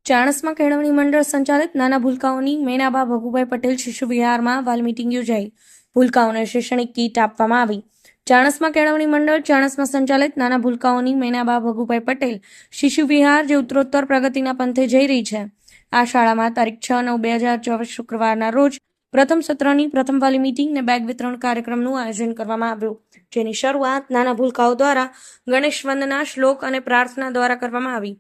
ચાણસ્મા કેળવણી મંડળ સંચાલિત નાના ભૂલકાઓની મેનાબા ભગુભાઈ પટેલ શિશુ વિહારમાં વાલ મીટિંગ યોજાઈ. ભૂલકાઓને શૈક્ષણિક કીટ આપવામાં આવી. ચાણસ્મા કેળવણી મંડળ ચાણસ્મા સંચાલિત નાના ભૂલકાઓની મેનાબા ભગુભાઈ પટેલ શિશુ વિહાર જે ઉત્તરોત્તર પ્રગતિના પંથે જઈ રહી છે. આ શાળામાં તારીખ 6/9/2024 શુક્રવારના રોજ પ્રથમ સત્રની પ્રથમ વાલી મીટિંગ ને બેગ વિતરણ કાર્યક્રમનું આયોજન કરવામાં આવ્યું, જેની શરૂઆત નાના ભૂલકાઓ દ્વારા ગણેશ વંદના, શ્લોક અને પ્રાર્થના દ્વારા કરવામાં આવી.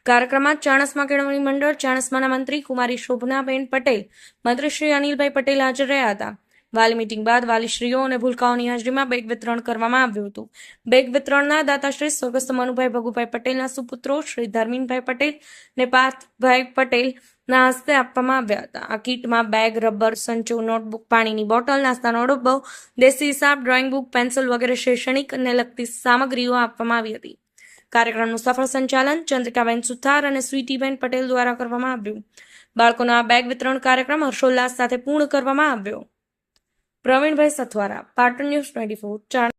કાર્યક્રમમાં ચાણસ્મા કેળવણી મંડળ ચાણસ્માના મંત્રી કુમારી શોભનાબેન પટેલ, મંત્રી શ્રી અનિલભાઈ પટેલ હાજર રહ્યા હતા. વાલી મીટિંગ બાદ વાલીશ્રીઓ અને ભૂલકાઓની હાજરીમાં બેગ વિતરણ કરવામાં આવ્યું હતું. બેગ વિતરણના દાતાશ્રી સ્વર્ગસ્થ મનુભાઈ ભગુભાઈ પટેલના સુપુત્રો શ્રી ધર્મીનભાઈ પટેલ ને પાર્થભાઈ પટેલ ના હસ્તે આપવામાં આવ્યા હતા. આ કીટમાં બેગ, રબર, સંચો, નોટબુક, પાણીની બોટલ, નાસ્તાનો ડબ્બો, દેશી હિસાબ, ડ્રોઈંગ બુક, પેન્સિલ વગેરે શૈક્ષણિક અને લગતી સામગ્રીઓ આપવામાં આવી હતી. કાર્યક્રમનું સફળ સંચાલન ચંદ્રિકાબેન સુથાર અને સ્વીટીબેન પટેલ દ્વારા કરવામાં આવ્યું. બાળકોના આ બેગ વિતરણ કાર્યક્રમ હર્ષોલ્લાસ સાથે પૂર્ણ કરવામાં આવ્યો. પ્રવીણભાઈ સથવારા, પાટણ ન્યૂઝ 24, ચાણસ્મા.